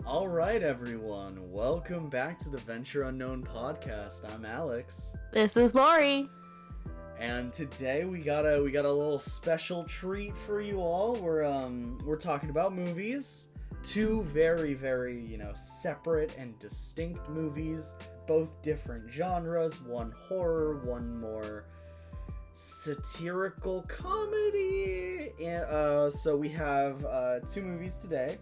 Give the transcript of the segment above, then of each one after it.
All right, everyone. Welcome back to the Venture Unknown podcast. I'm Alex, This is Lori. and today we got a little special treat for you all. We're talking about movies. Two very separate and distinct movies, both different genres. One horror, one more satirical comedy. So we have two movies today.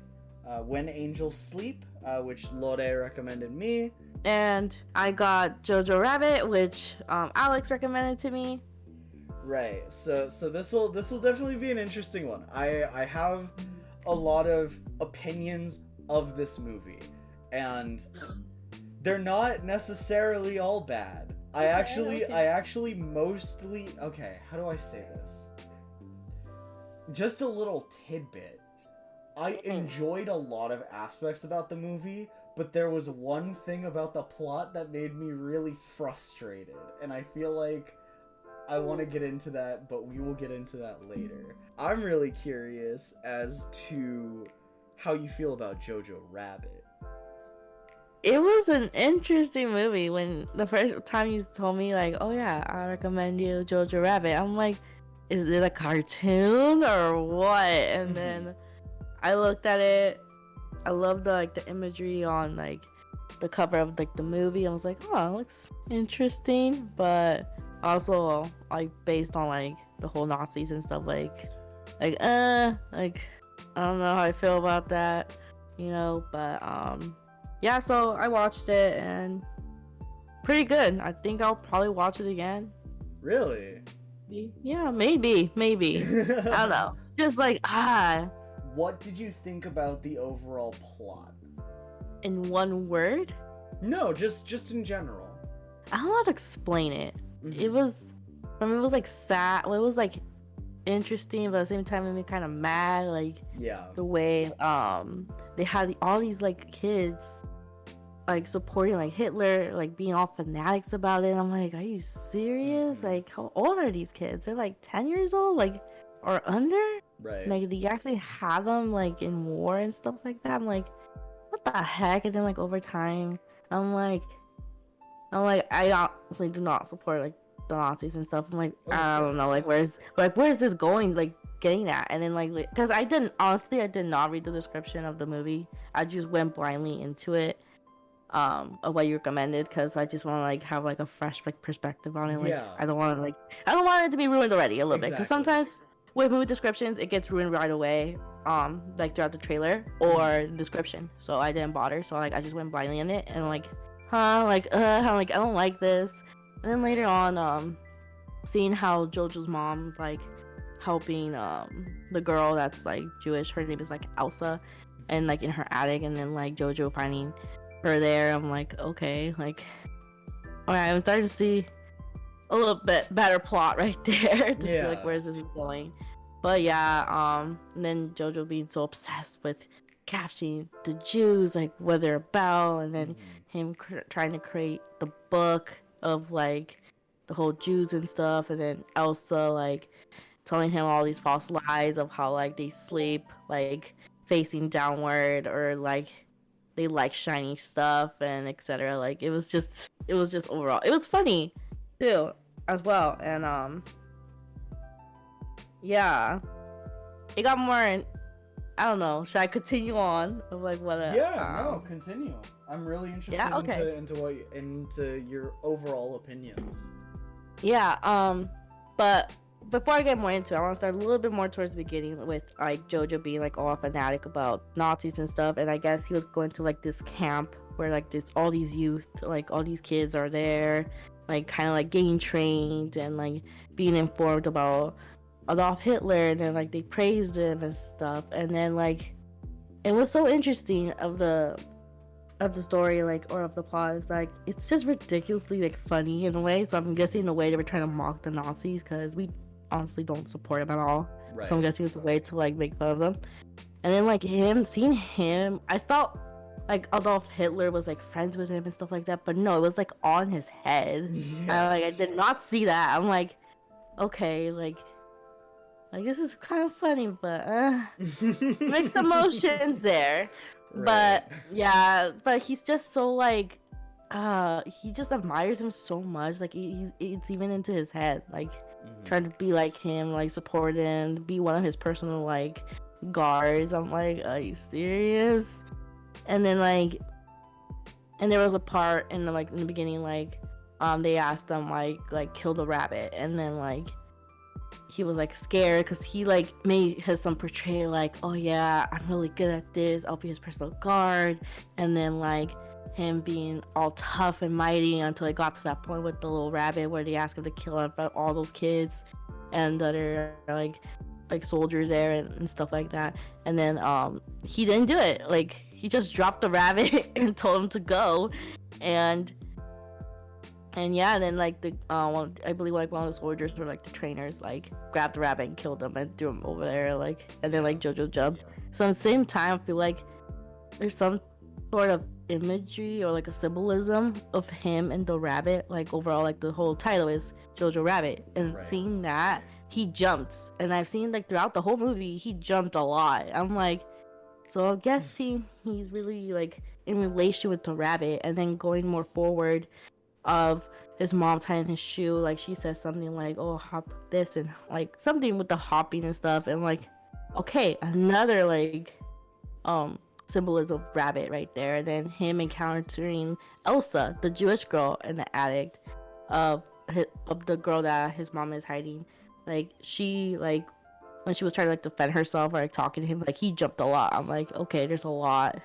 When Angels Sleep, which Lore recommended me. And I got Jojo Rabbit, which Alex recommended to me. Right. So this'll definitely be an interesting one. I have a lot of opinions of this movie, and they're not necessarily all bad. I actually mostly, okay, how do I say this? Just a little tidbit. I enjoyed a lot of aspects about the movie, but there was one thing about the plot that made me really frustrated, and I feel like I want to get into that, but we will get into that later. I'm really curious as to how you feel about Jojo Rabbit. It was an interesting movie. When the first time you told me, like, oh yeah, I recommend you Jojo Rabbit, I'm like, is it a cartoon or what? And then I looked at it. I loved the imagery on the cover of the movie. I was like, oh, it looks interesting, but also based on the whole Nazis and stuff, I don't know how I feel about that, but yeah, so I watched it and pretty good. I think I'll probably watch it again. Really? Yeah, maybe. I don't know. Just What did you think about the overall plot? in one word? No, just in general. I don't know how to explain it. Mm-hmm. It was sad. Well, it was interesting, but at the same time it made me kind of mad. Yeah. The way they had all these kids supporting Hitler, being all fanatics about it. I'm like, are you serious? How old are these kids? They're 10 years old, or under? Right. They actually have them in war and stuff like that. I'm like, what the heck? And then over time, I'm like, I honestly do not support the Nazis and stuff. I'm like, I don't know, where's this going? Getting at? And then because I did not read the description of the movie. I just went blindly into it. Of what you recommended, because I just want to have a fresh perspective on it. Yeah. I don't want it to be ruined already a little bit, because sometimes with movie descriptions it gets ruined right away, throughout the trailer or the description. So I didn't bother. So I just went blindly in it, and I'm like, I don't like this. And then later on, seeing how Jojo's mom's helping the girl that's Jewish, her name is Elsa, and in her attic, and then Jojo finding her there, I'm like, okay, alright, I'm starting to see a little bit better plot right there to see where this is going. But yeah, and then Jojo being so obsessed with capturing the Jews, what they're about, and then him trying to create the book of the whole Jews and stuff, and then Elsa telling him all these false lies of how they sleep facing downward, or they shiny stuff, and etc. It was just overall, it was funny too as well. And yeah, it got more, I don't know, should I continue on of what no, continue. I'm really interested into your overall opinions. Yeah, but before I get more into it, I want to start a little bit more towards the beginning with Jojo being all fanatic about Nazis and stuff. And I guess he was going to this camp where all these youth, all these kids are there, kind of getting trained and being informed about Adolf Hitler, and then they praised him and stuff. And then it was so interesting of the story, or of the plot, is it's just ridiculously funny in a way. So I'm guessing in a way they were trying to mock the Nazis, because we honestly don't support him at all. Right. So I'm guessing it's a way to make fun of them. And then seeing him, I thought Adolf Hitler was friends with him and stuff like that, but no, it was on his head. Yeah. I did not see that. I'm okay, this is kind of funny, but mixed emotions there. But yeah, but he's just so like he just admires him so much. Like it's even into his head, like trying to be like him, like support him, be one of his personal like guards. I'm like, are you serious? And then like, and there was a part in the beginning, like they asked him like kill the rabbit, and then like he was like scared because he like made his son portray like, oh yeah, I'm really good at this, I'll be his personal guard. And then like him being all tough and mighty until it got to that point with the little rabbit where they asked him to kill all those kids and other like soldiers there and stuff like that. And then he didn't do it. Like he just dropped the rabbit and told him to go. And yeah, and then like I believe like one of the soldiers or like the trainers like grabbed the rabbit and killed him and threw him over there, like, and then like Jojo jumped. So at the same time, I feel like there's some sort of imagery or like a symbolism of him and the rabbit. Like overall, like the whole title is Jojo Rabbit, and seeing that he jumped, and I've seen like throughout the whole movie he jumped a lot. I'm like, so I guess he's really like in relation with the rabbit. And then going more forward of his mom tying his shoe, like she says something like, oh, hop this, and like something with the hopping and stuff, and like, okay, another like symbolism of rabbit right there. And then him encountering Elsa, the Jewish girl and the addict of the girl that his mom is hiding. Like she like when she was trying to like defend herself or like talking to him, like he jumped a lot. I'm like, okay, there's a lot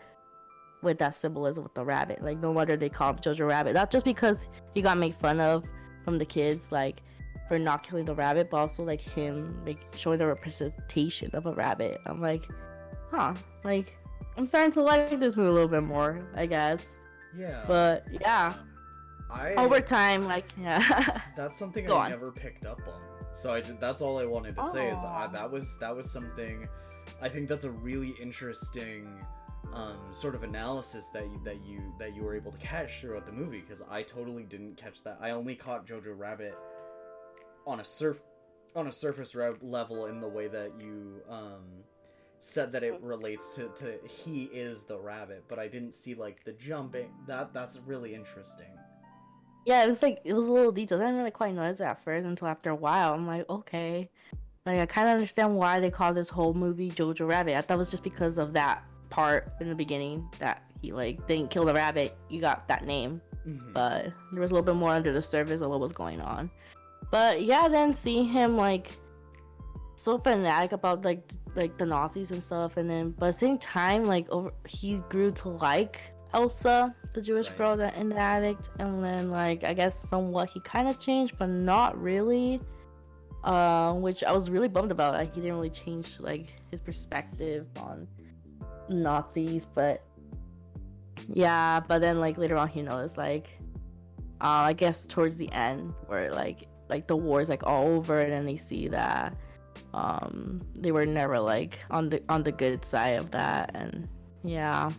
with that symbolism with the rabbit. Like no wonder they call him Jojo Rabbit, not just because he got made fun of from the kids like for not killing the rabbit, but also like him like showing the representation of a rabbit. I'm like, huh, like I'm starting to like this movie a little bit more, I guess. Yeah. But yeah, over time, like, yeah. That's something I never picked up on. So that's all I wanted to say is that was something. I think that's a really interesting sort of analysis that you were able to catch throughout the movie, because I totally didn't catch that. I only caught Jojo Rabbit on a surface level in the way that you said that it relates to he is the rabbit, but I didn't see like the jumping. That's really interesting. Yeah, it was a little details. I didn't really quite notice it at first until after a while. I'm like, okay, like I kind of understand why they call this whole movie Jojo Rabbit. I thought it was just because of that part in the beginning that he like didn't kill the rabbit, you got that name. But there was a little bit more under the surface of what was going on. But yeah, then seeing him like so fanatic about like the Nazis and stuff, and then but at the same time like he grew to like Elsa, the Jewish girl and the addict, and then like I guess somewhat he kind of changed, but not really. Which I was really bummed about. Like he didn't really change like his perspective on Nazis, but yeah. But then like later on he knows like I guess towards the end where like the war is like all over, and then they see that they were never like on the good side of that. And yeah,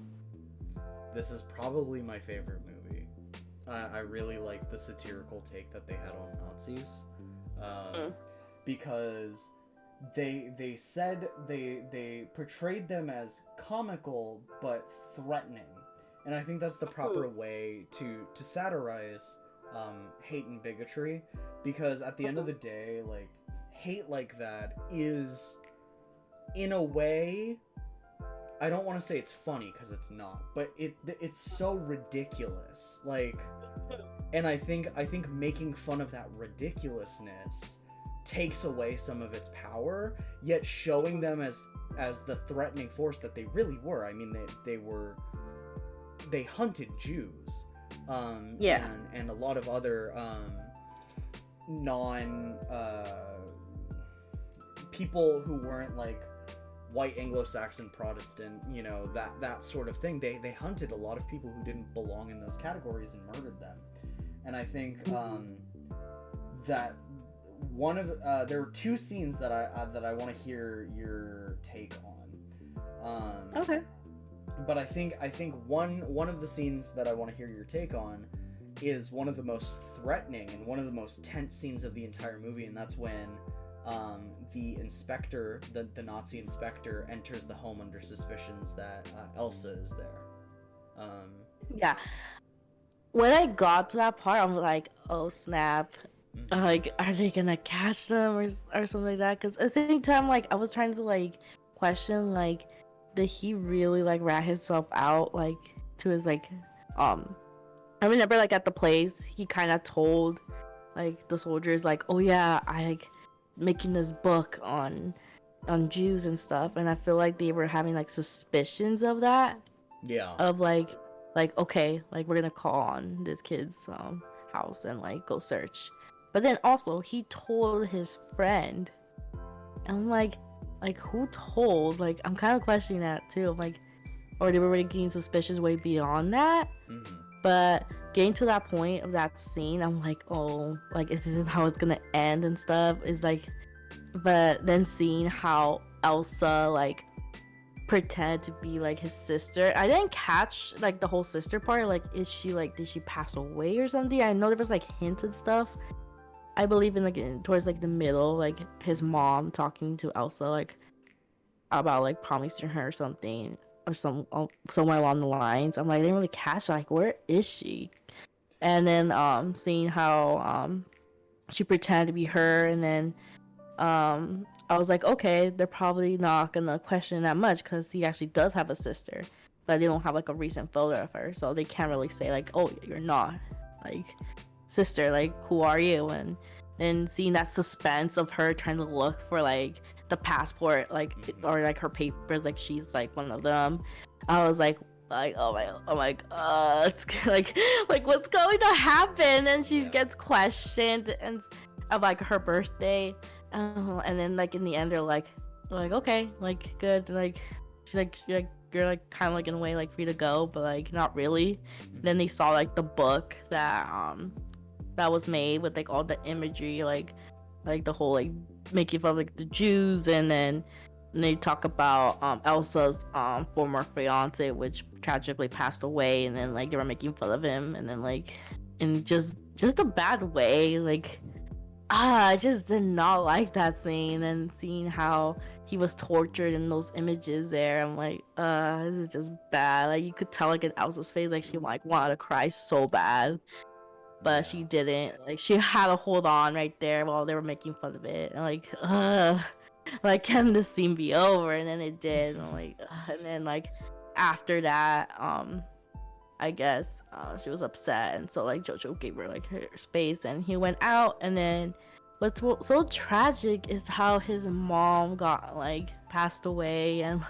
this is probably my favorite movie. I really like the satirical take that they had on Nazis, because they said they portrayed them as comical but threatening, and I think that's the proper way to satirize hate and bigotry, because at the end of the day, like hate like that is in a way, I don't want to say it's funny because it's not, but it's so ridiculous. Like, and I think making fun of that ridiculousness takes away some of its power, yet showing them as the threatening force that they really were. I mean, they hunted Jews, and a lot of other non people who weren't like white Anglo-Saxon Protestant, you know, that sort of thing. They hunted a lot of people who didn't belong in those categories and murdered them. And I think that one of there were two scenes that I want to hear your take on. Okay. But I think one of the scenes that I want to hear your take on is one of the most threatening and one of the most tense scenes of the entire movie, and that's when the inspector, the Nazi inspector, enters the home under suspicions that Elsa is there. Yeah. When I got to that part, I'm like, oh snap. Like, are they gonna catch them or something like that? Because at the same time, like, I was trying to, like, question, like, did he really, like, rat himself out, like, to his, like, I remember, like, at the place, he kind of told, like, the soldiers, like, oh yeah, I, like, making this book on Jews and stuff, and I feel like they were having, like, suspicions of that. Yeah. Of, like, okay, like, we're gonna call on this kid's house and, like, go search. But then also, he told his friend. And I'm like, who told? Like, I'm kind of questioning that too. I'm like, or they were already getting suspicious way beyond that. But getting to that point of that scene, I'm like, oh, like, is this how it's gonna end and stuff? Is like, but then seeing how Elsa, like, pretended to be, like, his sister. I didn't catch, like, the whole sister part. Like, is she, like, did she pass away or something? I know there was, like, hints and stuff. I believe in, like, towards, like, the middle, like, his mom talking to Elsa, like, about, like, promising her something or somewhere along the lines. I'm like, I didn't really catch, like, where is she? And then seeing how she pretended to be her, and then I was like, okay, they're probably not gonna question that much because he actually does have a sister, but they don't have, like, a recent photo of her, so they can't really say, like, oh, you're not, like, sister, like, who are you? And then seeing that suspense of her trying to look for, like, the passport, like, or, like, her papers, like, she's, like, one of them. I was like, oh my god, it's like what's going to happen? And she gets questioned and of, like, her birthday, and then, like, in the end they're like okay, like, good, like, she's like you're, like, kind of, like, in a way, like, free to go, but, like, not really. Then they saw, like, the book that was made with, like, all the imagery, like the whole, like, making fun of, like, the Jews, and then they talk about Elsa's former fiance, which tragically passed away, and then, like, they were making fun of him, and then, like, in just a bad way, like, I just did not like that scene. And seeing how he was tortured in those images there, I'm like, this is just bad. Like, you could tell, like, in Elsa's face, like, she, like, wanted to cry so bad, but she didn't. Like, she had to hold on right there while they were making fun of it, and, like, can this scene be over? And then it did. And I'm like, and then, like, after that, I guess she was upset, and so, like, Jojo gave her, like, her space, and he went out. And then what's so tragic is how his mom got, like, passed away, and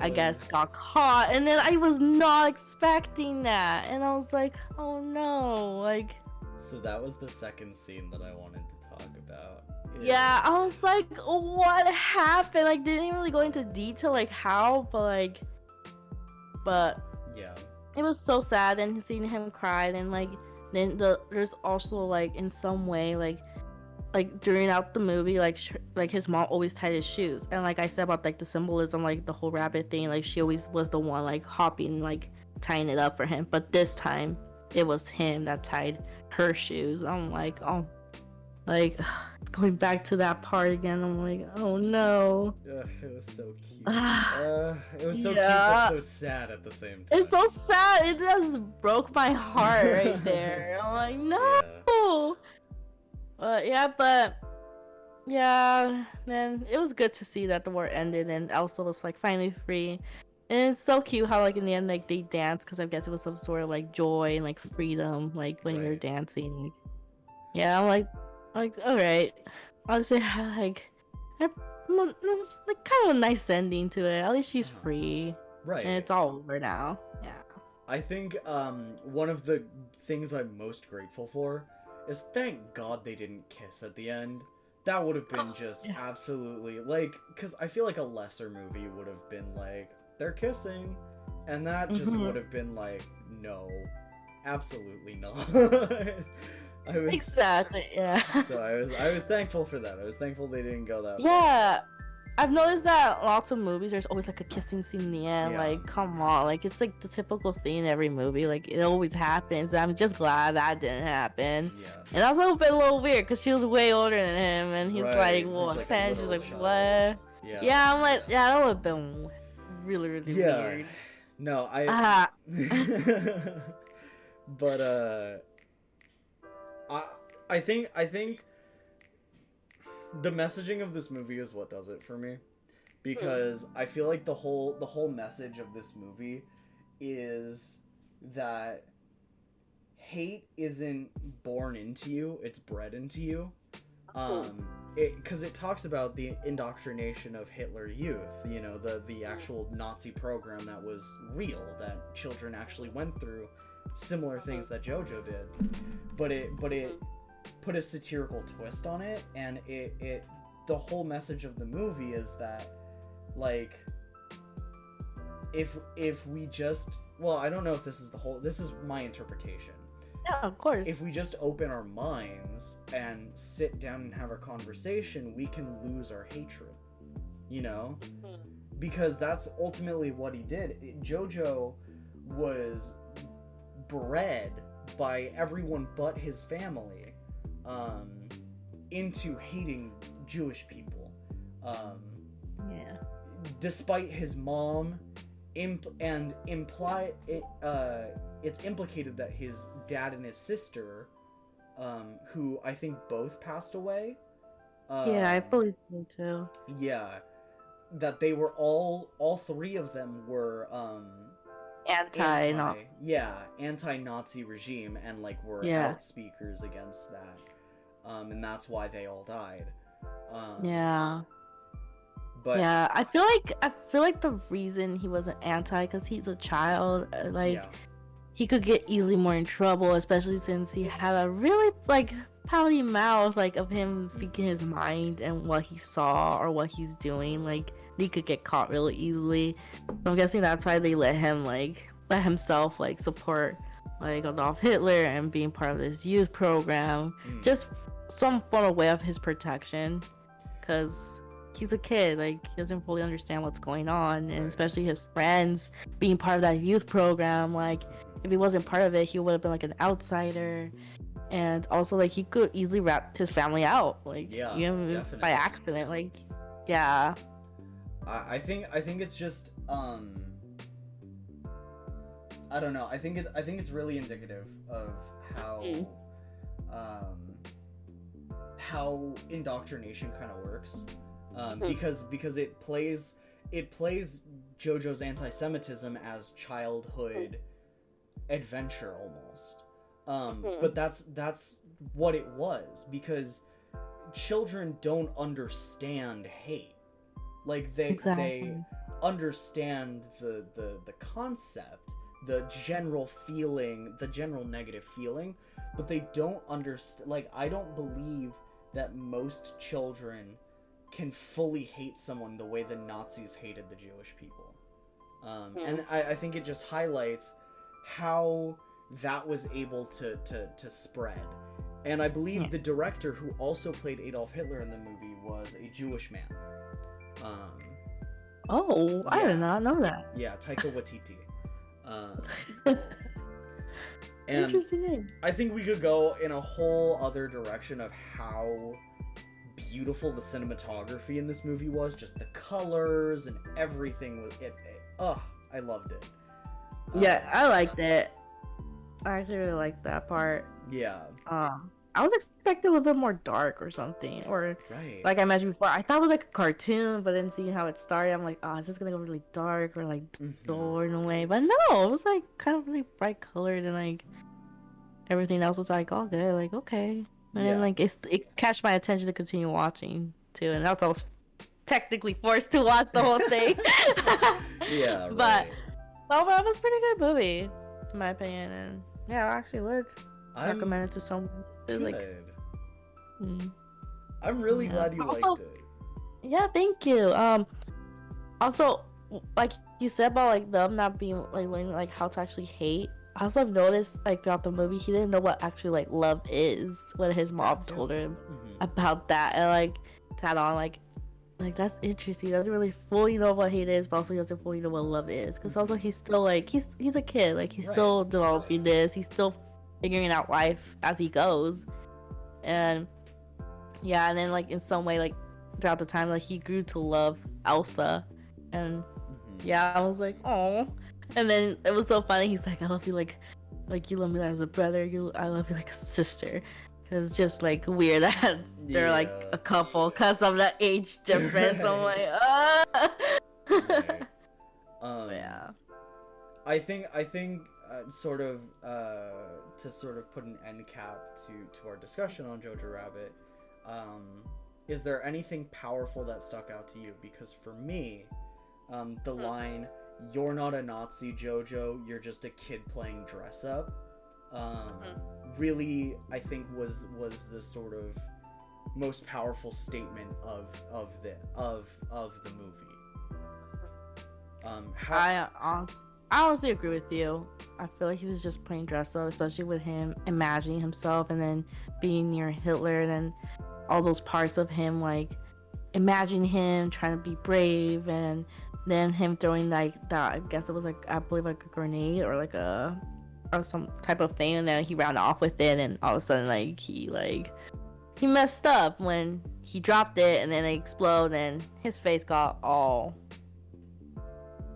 I guess got caught. And then I was not expecting that, and I was like, oh no, like. So that was the second scene that I wanted to talk about. Yeah, I was like, what happened? Like, they didn't really go into detail, like, how, but yeah, it was so sad. And seeing him cry, and, like, then there's also, like, in some way, like during out the movie, like, his mom always tied his shoes, and, like I said about, like, the symbolism, like, the whole rabbit thing, like, she always was the one, like, hopping, like, tying it up for him, but this time it was him that tied her shoes. I'm like, oh, like, going back to that part again. I'm like, oh no. It was so cute. It was so cute, but so sad at the same time. It's so sad. It just broke my heart right there. I'm like, no. Yeah. Then it was good to see that the war ended and Elsa was, like, finally free. And it's so cute how, like, in the end, like, they danced, because I guess it was some sort of, like, joy and, like, freedom, like, when you're dancing. Like, yeah, I'm like, all right. Honestly, like, kind of a nice ending to it. At least she's free, right? And it's all over now. Yeah. I think one of the things I'm most grateful for is, thank God they didn't kiss at the end. That would have been absolutely, like, because I feel like a lesser movie would have been like, they're kissing, and that just would have been like, no, absolutely not. Exactly, yeah. So I was thankful for that. I was thankful they didn't go that far. I've noticed that lots of movies there's always like a kissing scene in the end. Yeah. Like, come on, like it's like the typical thing in every movie. Like it always happens. I'm just glad that didn't happen. Yeah. And that was a little weird because she was way older than him, and he's Right. like, well, He's like a 10. She's literal like, child. what? Yeah. Yeah, I'm like, yeah, that would have been really, really Yeah. weird. No, but I think the messaging of this movie is what does it for me, because I feel like the whole message of this movie is that hate isn't born into you, it's bred into you. Because it talks about the indoctrination of Hitler Youth, you know, the actual Nazi program that was real, that children actually went through similar things that Jojo did, but it put a satirical twist on it, and it the whole message of the movie is that, like, if we just, well, I don't know if this is my interpretation. Yeah, of course. If we just open our minds and sit down and have our conversation, we can lose our hatred, you know? Because that's ultimately what he did. Jojo was bred by everyone but his family into hating Jewish people. Yeah. Despite his mom, it's implicated that his dad and his sister, who I think both passed away. Yeah, I believe so too. Yeah, that they were all three of them were anti-Nazi regime, and like were outspeakers against that, and that's why they all died. But yeah, I feel like the reason he wasn't anti, because he's a child, he could get easily more in trouble, especially since he had a really like pouty mouth, like of him speaking his mind and what he saw or what he's doing. Like he could get caught really easily. So I'm guessing that's why they let himself like support like Adolf Hitler and being part of this youth program, just some form of way of his protection, because he's a kid, like he doesn't fully understand what's going on, and especially his friends being part of that youth program, like if he wasn't part of it, he would have been like an outsider, and also like he could easily rat his family out, like definitely. by accident, like yeah. I think it's just I don't know. I think it's really indicative of how indoctrination kind of works, because it plays Jojo's anti-Semitism as childhood adventure almost, but that's what it was, because children don't understand hate, like they understand the concept, the general feeling, the general negative feeling, but they don't understand. Like, I don't believe that most children can fully hate someone the way the Nazis hated the Jewish people. And I think it just highlights how that was able to spread. And I believe the director who also played Adolf Hitler in the movie was a Jewish man. I did not know that. Yeah, Taika Waititi. And interesting name. I think we could go in a whole other direction of how beautiful the cinematography in this movie was, just the colors and everything. I loved it. Yeah, I liked it. I actually really liked that part. Yeah. I was expecting a little bit more dark or something, or right. Like I mentioned before, I thought it was like a cartoon, but then seeing how it started, I'm like, oh, is this gonna go really dark or like dull in a way? But no, it was like kind of really bright colored, and like everything else was like all good, like okay. And then like it catch my attention to continue watching too, and also I was technically forced to watch the whole thing. Yeah, right. But overall, it was a pretty good movie, in my opinion, and yeah, I actually would recommend it to someone. Good. Like, I'm really glad you also, liked it. Yeah, thank you. Also, like you said about like them not being like learning like how to actually hate. I also noticed like throughout the movie he didn't know what actually like love is when his mom told him about that, and like to add on, like like that's interesting. He doesn't really fully know what hate is, but also he doesn't fully know what love is. Because also he's still like he's a kid. Like he's still developing this. He's still figuring out life as he goes. And yeah, and then like in some way, like throughout the time, like he grew to love Elsa, and yeah, I was like, oh. And then it was so funny. He's like, I love you like you love me as a brother. I love you like a sister. It's just like weird that they're like a couple because of the age difference. I'm like, Right. Yeah. I think sort of to sort of put an end cap to our discussion on Jojo Rabbit. Is there anything powerful that stuck out to you? Because for me, the line, "You're not a Nazi, Jojo. You're just a kid playing dress up," really, I think was the sort of most powerful statement of the movie. I honestly agree with you. I feel like he was just playing dress up, especially with him imagining himself and then being near Hitler, and then all those parts of him, like imagining him trying to be brave, and then him throwing like that, I guess it was like, I believe like a grenade or like or some type of thing, and then he ran off with it, and all of a sudden like he messed up when he dropped it, and then it exploded, and his face got all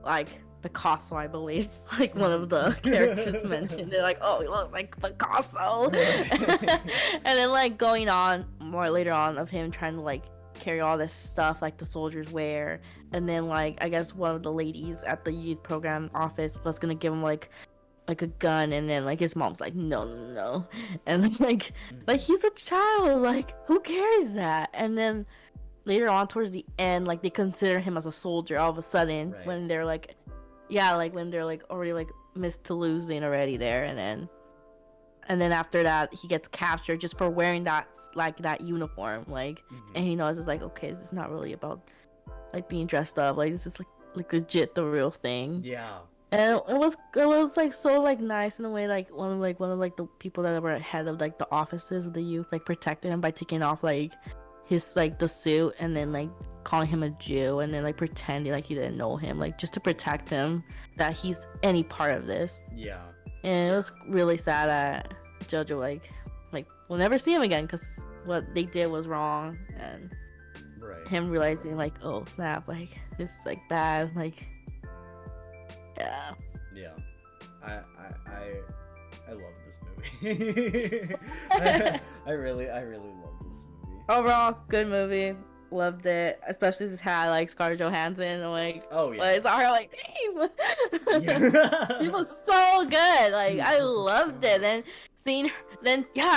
like Picasso, I believe. Like one of the characters mentioned, they're like, oh, he looks like Picasso. And then like going on more later on of him trying to like carry all this stuff like the soldiers wear, and then like I guess one of the ladies at the youth program office was gonna give him like a gun, and then like his mom's like, no, and then, like he's a child, like who carries that? And then later on towards the end, like they consider him as a soldier all of a sudden, when they're like, yeah, like when they're like already like Miss Toulouseing already there, and then after that he gets captured just for wearing that uniform, like and he knows it's like, okay, this is not really about like being dressed up, like this is like legit the real thing. Yeah. And it was like so like nice in a way, like one of the people that were head of like the offices of the youth like protected him by taking off like his like the suit, and then like calling him a Jew, and then like pretending like he didn't know him, like just to protect him that he's any part of this. Yeah. And it was really sad that Jojo like we'll never see him again because what they did was wrong, and him realizing like, oh snap, like this is like bad, like yeah. I love this movie. I really love this movie. Overall, good movie. Loved it, especially since it had like Scarlett Johansson. Like, oh yeah, like, it's her like, damn. Yeah. She was so good. Like, I loved it. Then seeing her,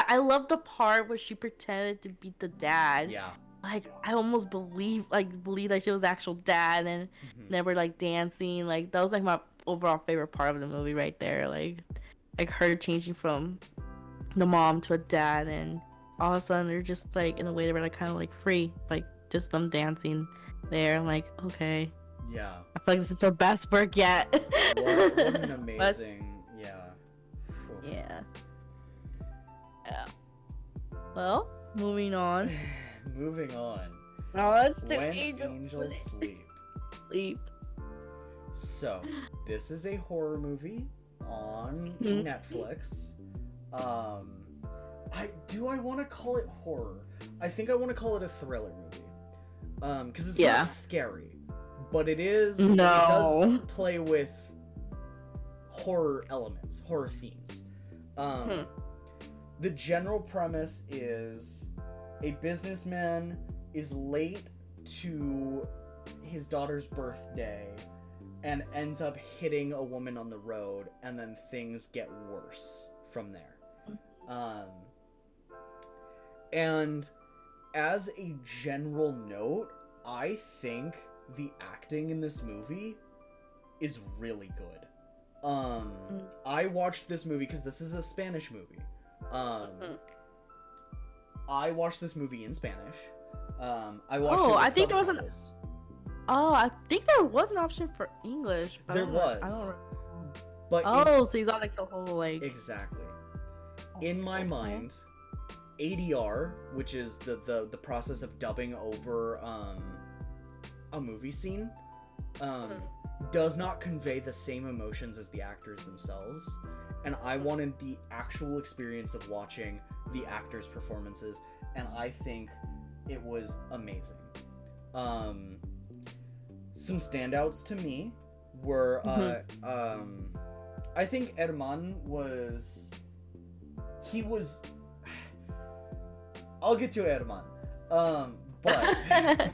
I loved the part where she pretended to be the dad. Yeah. Like, I almost believe that she was the actual dad, and never like dancing. Like, that was like my overall favorite part of the movie right there. Like her changing from the mom to a dad, and all of a sudden they're just like in a way they were like kind of like free, like just them dancing there. I'm like, okay. Yeah. I feel like this is her best work yet. What an amazing, Yeah. Well, moving on. Moving on. To When Angels Sleep. So, this is a horror movie on Netflix. I want to call it horror. I think I want to call it a thriller movie. Because it's not scary, but it is. No. It does play with horror elements, horror themes. The general premise is a businessman is late to his daughter's birthday and ends up hitting a woman on the road, and then things get worse from there. And as a general note, I think the acting in this movie is really good. I watched this movie because this is a Spanish movie. I watched this movie in Spanish. I watched it with I think subtitles. I think there was an option for English. But there was. I don't but so you got like the whole like. Exactly. In my mind, ADR, which is the process of dubbing over a movie scene does not convey the same emotions as the actors themselves, and I wanted the actual experience of watching the actors' performances, and I think it was amazing. Some standouts to me were I think Herman was I'll get to Herman. But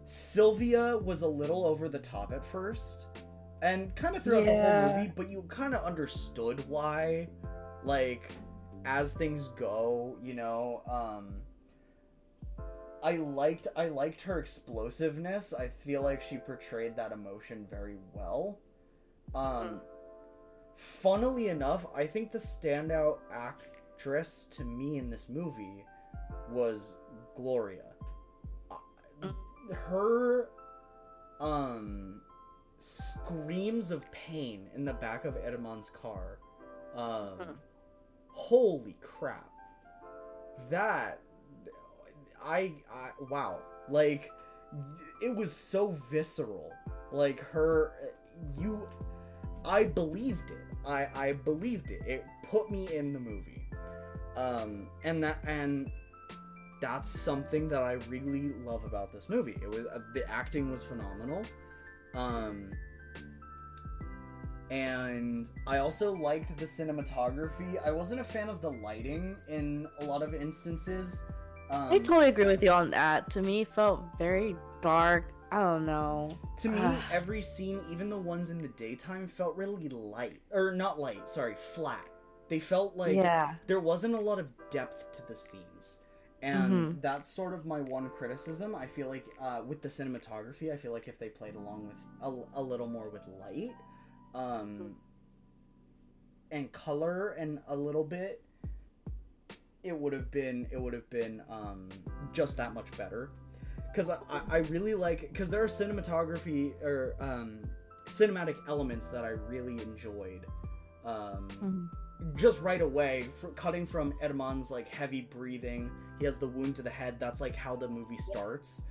Sylvia was a little over the top at first, and kind of throughout the whole movie, but you kind of understood why, like, as things go, you know. I liked her explosiveness. I feel like she portrayed that emotion very well. Funnily enough, I think the standout actress to me in this movie was Gloria. Her screams of pain in the back of Herman's car. Holy crap. That I wow. Like, it was so visceral. Like, I believed it. I believed it. It put me in the movie. And that's something that I really love about this movie. It was the acting was phenomenal. And I also liked the cinematography. I wasn't a fan of the lighting in a lot of instances. I totally agree with you on that. To me, it felt very dark. I don't know. To me, every scene, even the ones in the daytime, felt really light. Or not light, sorry, flat. They felt like there wasn't a lot of depth to the scenes. And that's sort of my one criticism. I feel like with the cinematography, I feel like if they played along with a little more with light and color and a little bit, it would have been just that much better. Because I really like, because there are cinematography or cinematic elements that I really enjoyed. Just right away, cutting from Herman's like heavy breathing, he has the wound to the head. That's like how the movie starts.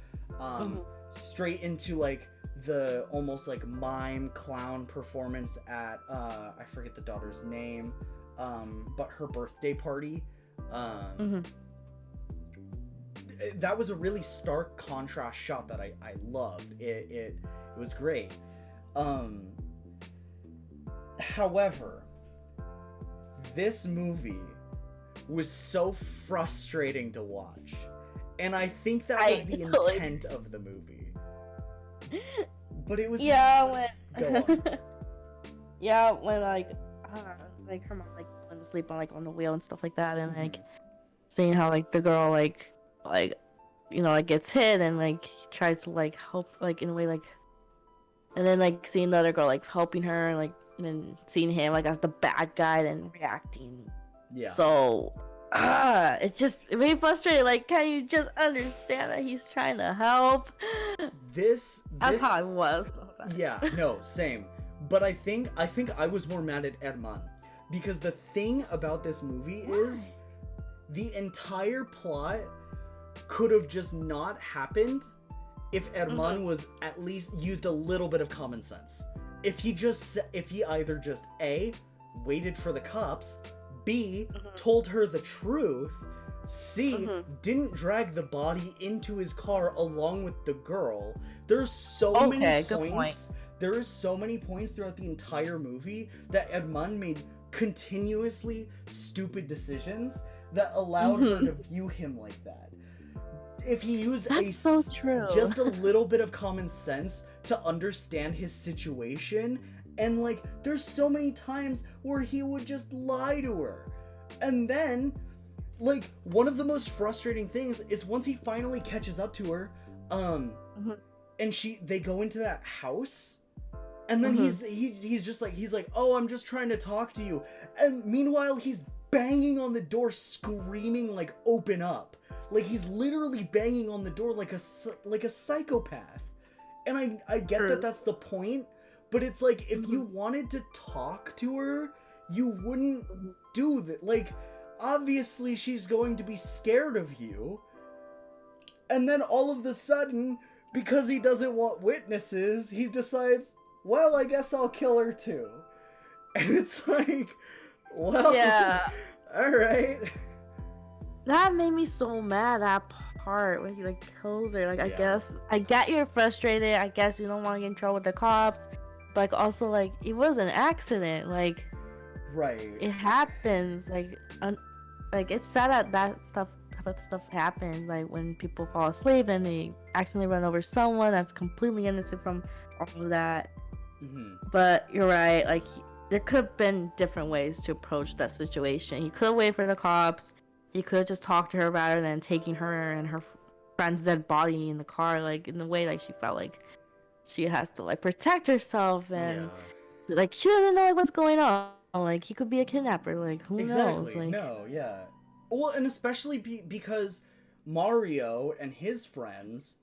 Straight into like the almost like mime clown performance at I forget the daughter's name, but her birthday party. That was a really stark contrast shot that I loved. It was great. However, this movie was so frustrating to watch, and I think that was the intent of the movie. But it was when like her mom like went to sleep on the wheel and stuff like that, and like seeing how like the girl like you know, like gets hit and like tries to like help like in a way, like, and then like seeing the other girl like helping her, like, and then seeing him like as the bad guy and reacting. So it made me frustrated. Like, can you just understand that he's trying to help? That's how I was. Yeah, no, same. But I think I was more mad at Herman, because the thing about this movie is the entire plot could have just not happened if Herman was at least used a little bit of common sense. If he either just A, waited for the cops, B, told her the truth, C, didn't drag the body into his car along with the girl. There's so many points. There is so many points throughout the entire movie that Herman made continuously stupid decisions that allowed her to view him like that. If he used just a little bit of common sense to understand his situation, and like there's so many times where he would just lie to her. And then like one of the most frustrating things is once he finally catches up to her, and they go into that house, and then he's just like, oh, I'm just trying to talk to you, and meanwhile he's banging on the door screaming like, open up. Like, he's literally banging on the door like a psychopath. And I get that that's the point, but it's like, if you wanted to talk to her, you wouldn't do that. Like, obviously she's going to be scared of you, And then all of a sudden, because he doesn't want witnesses, he decides, well, I guess I'll kill her too. And it's like, well, Yeah. all right. That made me so mad, that part where he like kills her. Like, I Yeah. guess I get you're frustrated. I guess you don't want to get in trouble with the cops. But like, also, like, it was an accident. Like, Right. it happens. Like it's sad that type of stuff happens. Like when people fall asleep and they accidentally run over someone that's completely innocent from all of that. Mm-hmm. But you're right. Like there could have been different ways to approach that situation. He could have waited for the cops. He could have just talked to her rather than taking her and her friend's dead body in the car. Like in the way, like she felt like she has to like protect herself and like she doesn't know like what's going on. Like he could be a kidnapper. Like who knows? Like, no, yeah. Well, and especially because Mario and his friends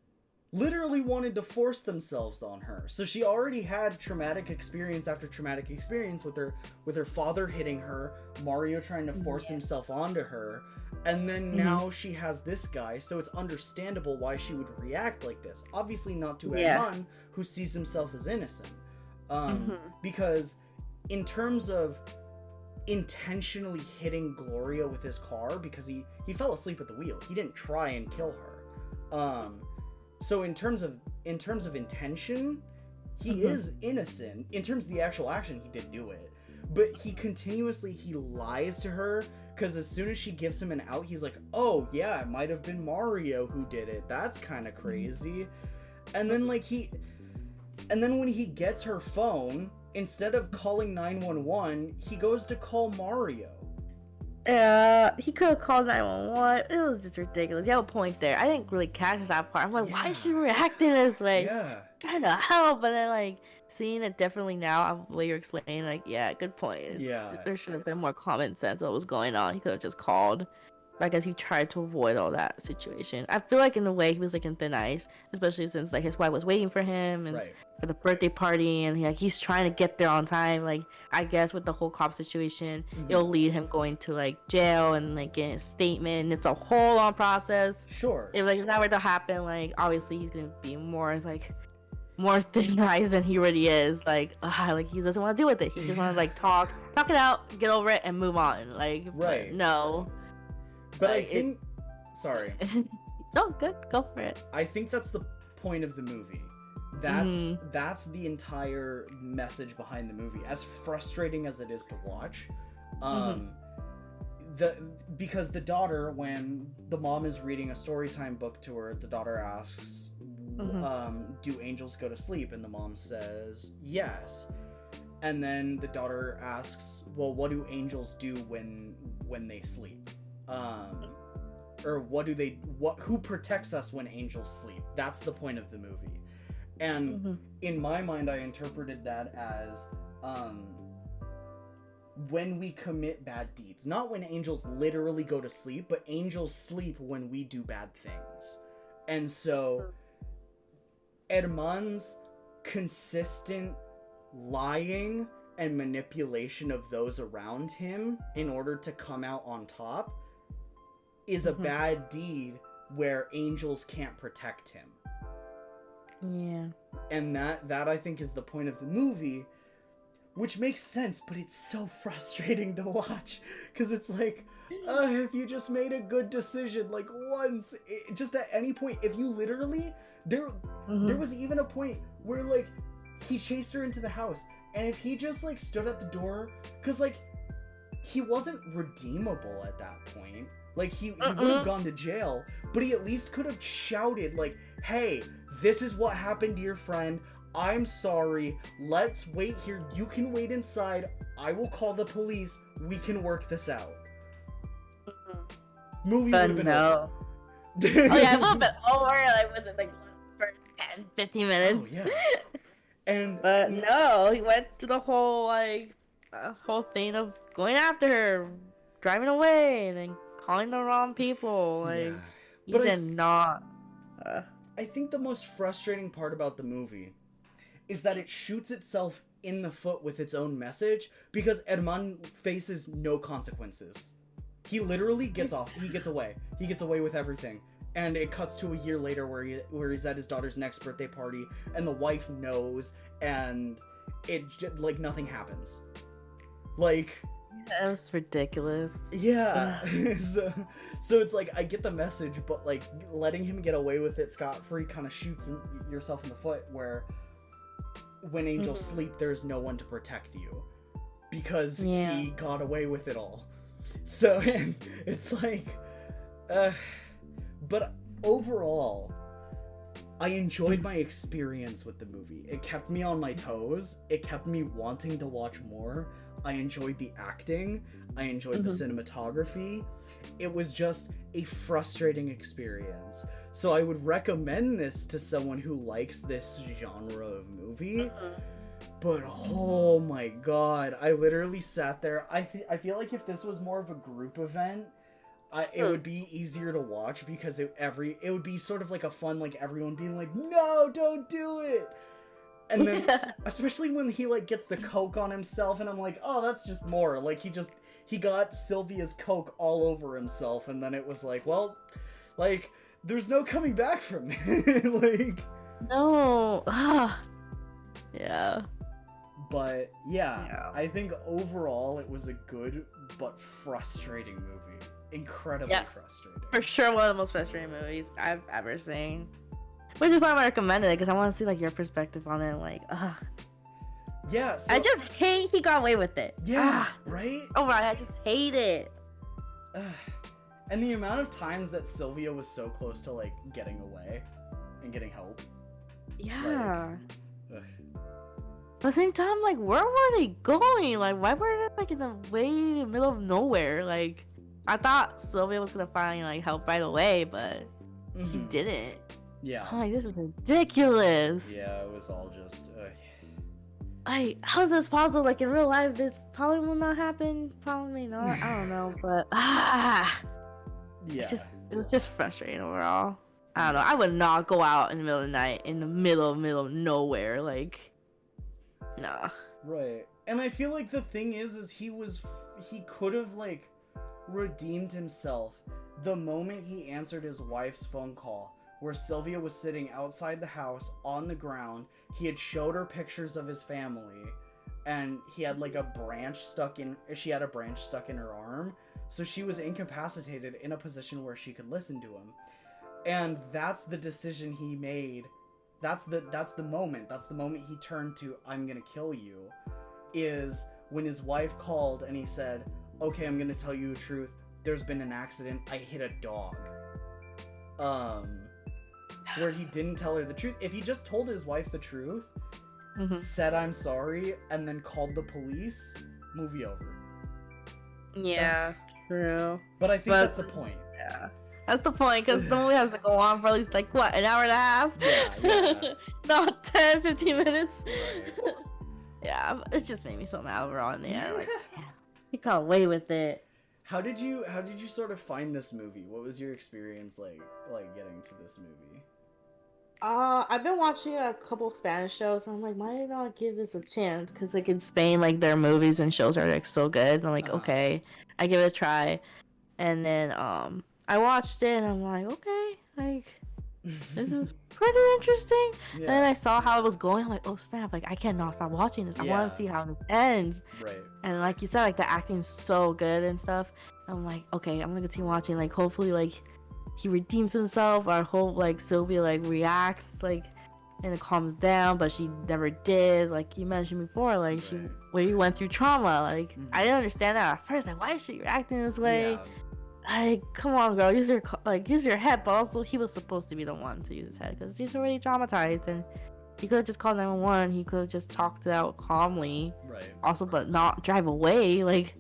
literally wanted to force themselves on her. So she already had traumatic experience after traumatic experience with her father hitting her, Mario trying to force himself onto her, and then now she has this guy, so it's understandable why she would react like this. Obviously not to Edmund, who sees himself as innocent. Because in terms of intentionally hitting Gloria with his car, because he fell asleep at the wheel, he didn't try and kill her. So in terms of intention, he is innocent. In terms of the actual action, he did do it, but he lies to her, because as soon as she gives him an out, he's like, oh yeah, it might have been Mario who did it. That's kind of crazy. And then when he gets her phone, instead of calling 911, he goes to call Mario. He could have called 911. It was just ridiculous. You have a point there. I didn't really catch that part. I'm like, why is she reacting this way? Yeah. Trying to help, but then like seeing it differently now, the way you're explaining, like, yeah, good point. Yeah. There should have been more common sense of what was going on. He could have just called. But I guess he tried to avoid all that situation. I feel like in a way he was like in thin ice, especially since like his wife was waiting for him and for the birthday party, and he's trying to get there on time. Like I guess with the whole cop situation, it'll lead him going to like jail and like getting a statement. And it's a whole long process. Sure. If like that were to happen, like obviously he's gonna be more thin ice than he already is. Like he doesn't want to deal with it. He just want to like talk it out, get over it, and move on. Like no. But I think... Sorry. No, good. Go for it. I think that's the point of the movie. That's the entire message behind the movie. As frustrating as it is to watch, because the daughter, when the mom is reading a storytime book to her, the daughter asks, do angels go to sleep? And the mom says, yes. And then the daughter asks, well, what do angels do when they sleep? Or who protects us when angels sleep? That's the point of the movie. And in my mind, I interpreted that as when we commit bad deeds. Not when angels literally go to sleep, but angels sleep when we do bad things. And so Herman's consistent lying and manipulation of those around him in order to come out on top is a bad deed where angels can't protect him. Yeah. And that I think is the point of the movie, which makes sense, but it's so frustrating to watch, because it's like, if you just made a good decision like once, just at any point, if you literally there was even a point where like he chased her into the house, and if he just like stood at the door, because like he wasn't redeemable at that point. Like, he would have gone to jail, but he at least could have shouted, like, hey, this is what happened to your friend. I'm sorry. Let's wait here. You can wait inside. I will call the police. We can work this out. Movie would have been over. Oh, yeah, it would have been over, like, within, like, first 10, 15 minutes. Oh, yeah. But no, he went through the whole, like, whole thing of going after her, driving away, and then calling the wrong people. Like, he did not. I think the most frustrating part about the movie is that it shoots itself in the foot with its own message, because Herman faces no consequences. He literally gets off. He gets away. He gets away with everything. and it cuts to a year later where he's at his daughter's next birthday party, and the wife knows, and it like nothing happens. Like, that was ridiculous. yeah. so it's like, I get the message, but like letting him get away with it scot-free kind of shoots yourself in the foot, where when angels sleep, there's no one to protect you because he got away with it all. So it's like, but overall, I enjoyed my experience with the movie. It kept me on my toes. It kept me wanting to watch more. I enjoyed the acting. I enjoyed the cinematography. It was just a frustrating experience. So I would recommend this to someone who likes this genre of movie. But oh my god, I literally sat there. I feel like if this was more of a group event, it would be easier to watch, because it would be sort of like a fun, like everyone being like, no, don't do it. And then, especially when he like gets the coke on himself, and I'm like, oh, that's just more. Like he got Sylvia's coke all over himself, and then it was like, well, like there's no coming back from it. Like, no. Yeah. But yeah, I think overall it was a good but frustrating movie. Incredibly frustrating. For sure, one of the most frustrating movies I've ever seen. Which is why I recommended it, because I want to see like your perspective on it. Like, yeah. So, I just hate he got away with it. Yeah, right? Oh my, I just hate it. And the amount of times that Sylvia was so close to like getting away and getting help. Yeah. Like, at the same time, like, where were they going? Like, why were they like in the middle of nowhere? Like, I thought Sylvia was gonna find like help right away, but he didn't. Yeah. I'm like, this is ridiculous. Yeah, it was all just. Like, how is this possible? Like, in real life, this probably will not happen. Probably not. I don't know, but yeah. It was just frustrating overall. I don't know. I would not go out in the middle of the night in the middle of nowhere. Like, nah. Right. And I feel like the thing is he could have like redeemed himself the moment he answered his wife's phone call, where Sylvia was sitting outside the house on the ground. He had showed her pictures of his family, and he had like she had a branch stuck in her arm, so she was incapacitated in a position where she could listen to him. And that's the decision he made. That's the moment he turned to, I'm gonna kill you, is when his wife called and he said, okay, I'm gonna tell you the truth. There's been an accident. I hit a dog. Where he didn't tell her the truth. If he just told his wife the truth, said I'm sorry, and then called the police, movie over. Yeah, true. But I think that's the point. Yeah. That's the point, because the movie has to go on for at least, like, what, an hour and a half? Yeah. Not 10, 15 minutes? Right. Yeah, it just made me so mad overall in the end. Like, he got away with it. How did you sort of find this movie? What was your experience like getting to this movie? I've been watching a couple of Spanish shows, and I'm like, why not give this a chance? Because, like, in Spain, like, their movies and shows are, like, so good. And I'm like, okay, I give it a try. And then, I watched it, and I'm like, okay, like, this is pretty interesting. Yeah. And then I saw how it was going. I'm like, oh, snap, like, I cannot stop watching this. I want to see how this ends. Right. And like you said, like, the acting's so good and stuff. I'm like, okay, I'm going to continue watching. Like, hopefully, like, he redeems himself. I hope like Sylvia like reacts like and it calms down, but she never did. Like you mentioned before, like she went through trauma. Like I didn't understand that at first. Like, why is she reacting this way? Yeah. Like, come on, girl, use your head. But also, he was supposed to be the one to use his head because he's already traumatized, and he could have just called 911. He could have just talked it out calmly. Right. Also, but not drive away. Like,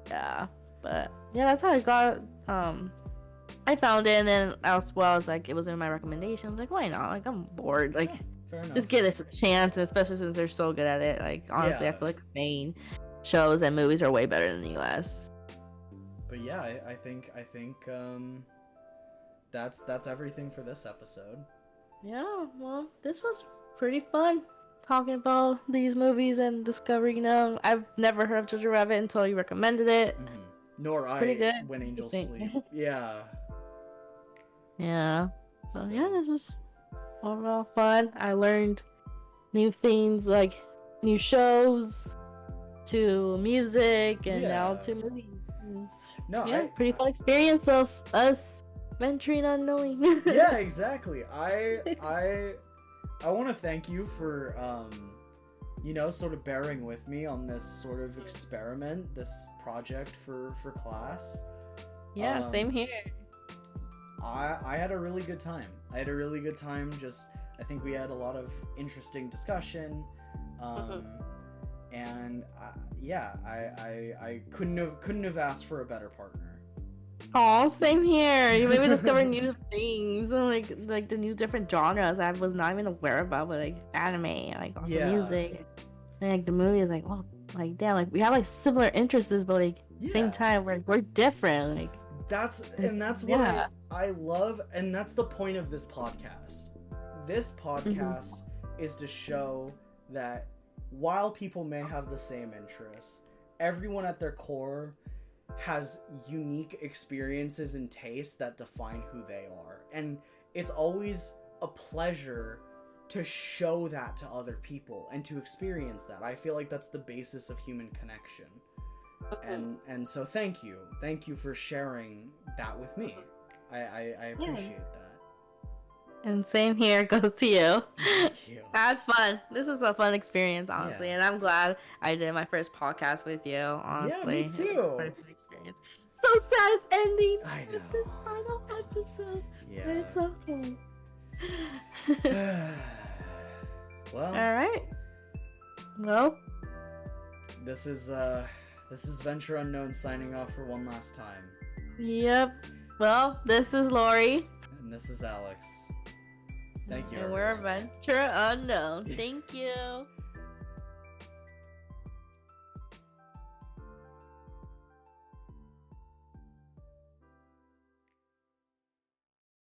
yeah. But yeah, that's how I got. I found it, and then as well as like it was in my recommendations. Like, why not? Like, I'm bored. Like, just give this a chance, and especially since they're so good at it. Like, honestly, I feel like Spain shows and movies are way better than the US. But yeah, I think that's everything for this episode. Yeah, well, this was pretty fun talking about these movies and discovering them. I've never heard of Jojo Rabbit until you recommended it. Nor pretty I good. When Angels Sleep. Yeah. Yeah. So yeah, this was overall fun. I learned new things, like new shows, to music, and now to movies. No, yeah, pretty fun experience of us venturing unknowing. Yeah, exactly. I want to thank you for sort of bearing with me on this sort of experiment, this project for class. Yeah, same here. I had a really good time. Just, I think we had a lot of interesting discussion. And I couldn't have asked for a better partner. Oh, same here. You made me discover new things, and like the new different genres I was not even aware about, but like anime, like also music, and like the movies, like like damn, like we have like similar interests, but like same time we're different. Like that's what I love, and that's the point of this podcast. This podcast is to show that while people may have the same interests, everyone at their core has unique experiences and tastes that define who they are. And it's always a pleasure to show that to other people and to experience that. I feel like that's the basis of human connection. And so thank you for sharing that with me. I appreciate that. And same here goes to you. Thank you. I had fun. This was a fun experience, honestly, and I'm glad I did my first podcast with you. Honestly, yeah, me too. First experience. So sad it's ending. I know. With this final episode. Yeah. But it's okay. Well. All right. Well. This is Venture Unknown signing off for one last time. Yep. Well, this is Lori. And this is Alex. Thank you. And we're Venture Unknown. Thank you.